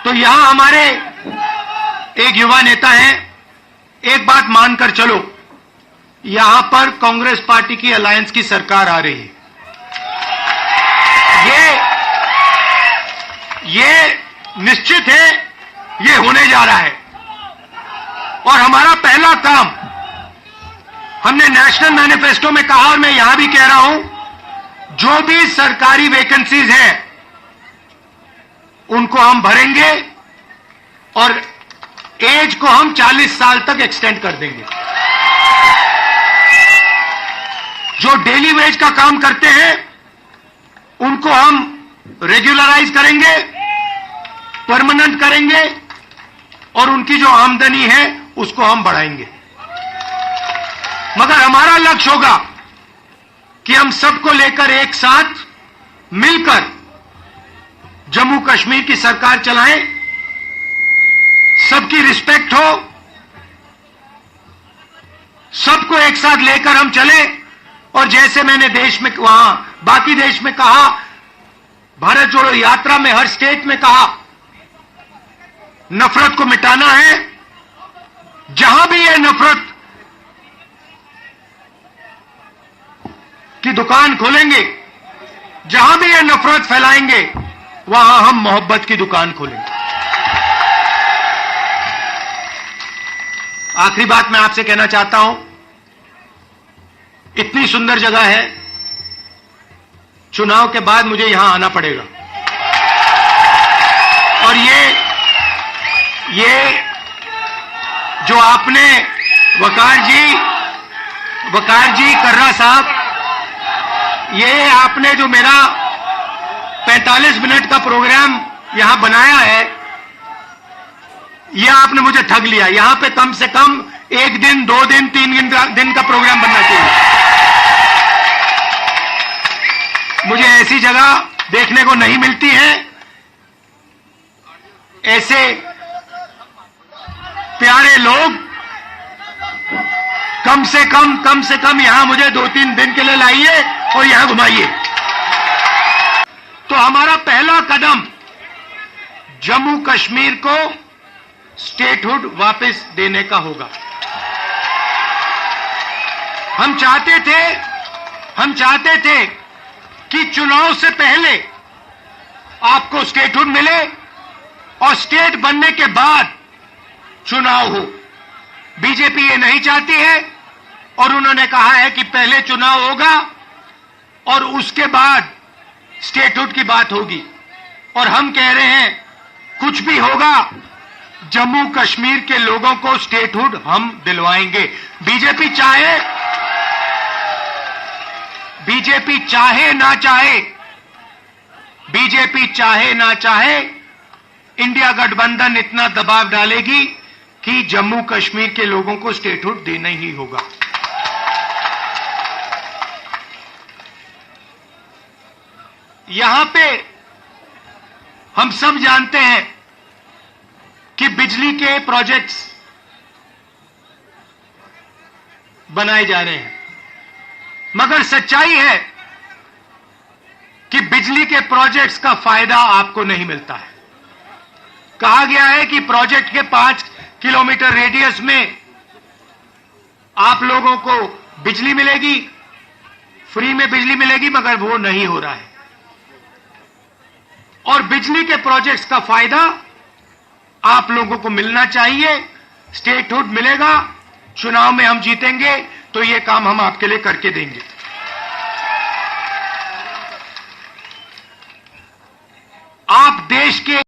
तो यहां हमारे एक युवा नेता हैं, एक बात मानकर चलो, यहां पर कांग्रेस पार्टी की अलायंस की सरकार आ रही है। ये निश्चित है, ये होने जा रहा है। और हमारा पहला काम, हमने नेशनल मैनिफेस्टो में कहा और मैं यहां भी कह रहा हूं, जो भी सरकारी वैकेंसीज हैं उनको हम भरेंगे और एज को हम 40 साल तक एक्सटेंड कर देंगे। जो डेली वेज का काम करते हैं उनको हम रेगुलराइज करेंगे, परमानेंट करेंगे और उनकी जो आमदनी है उसको हम बढ़ाएंगे। मगर हमारा लक्ष्य होगा कि हम सबको लेकर एक साथ मिलकर जम्मू कश्मीर की सरकार चलाएं, सबकी रिस्पेक्ट हो, सबको एक साथ लेकर हम चलें। और जैसे मैंने देश में वहां बाकी देश में कहा, भारत जोड़ो यात्रा में हर स्टेट में कहा, नफरत को मिटाना है। जहां भी ये नफरत की दुकान खोलेंगे, जहां भी ये नफरत फैलाएंगे, वहां हम मोहब्बत की दुकान खोलेंगे। आखिरी बात मैं आपसे कहना चाहता हूं, इतनी सुंदर जगह है, चुनाव के बाद मुझे यहां आना पड़ेगा। और ये जो आपने वकार जी कर्रा साहब, ये आपने जो मेरा 45 मिनट का प्रोग्राम यहां बनाया है, यह आपने मुझे ठग लिया। यहां पे कम से कम 1 दिन, 2 दिन, 3 दिन का प्रोग्राम बनना चाहिए। मुझे ऐसी जगह देखने को नहीं मिलती है, ऐसे प्यारे लोग। कम से कम यहां मुझे 2-3 दिन के लिए लाइए और यहां घुमाइए। तो हमारा पहला कदम जम्मू कश्मीर को स्टेटहुड वापस देने का होगा। हम चाहते थे कि चुनाव से पहले आपको स्टेटहुड मिले और स्टेट बनने के बाद चुनाव हो। बीजेपी ये नहीं चाहती है और उन्होंने कहा है कि पहले चुनाव होगा और उसके बाद स्टेटहुड की बात होगी। और हम कह रहे हैं, कुछ भी होगा, जम्मू कश्मीर के लोगों को स्टेटहुड हम दिलवाएंगे। बीजेपी चाहे ना चाहे, इंडिया गठबंधन इतना दबाव डालेगी कि जम्मू कश्मीर के लोगों को स्टेटहुड देना ही होगा। यहां पे हम सब जानते हैं कि बिजली के प्रोजेक्ट्स बनाए जा रहे हैं, मगर सच्चाई है कि बिजली के प्रोजेक्ट्स का फायदा आपको नहीं मिलता है। कहा गया है कि प्रोजेक्ट के 5 किलोमीटर रेडियस में आप लोगों को बिजली मिलेगी, फ्री में बिजली मिलेगी, मगर वो नहीं हो रहा है। और बिजली के प्रोजेक्ट्स का फायदा आप लोगों को मिलना चाहिए। स्टेटहुड मिलेगा, चुनाव में हम जीतेंगे तो ये काम हम आपके लिए करके देंगे। आप देश के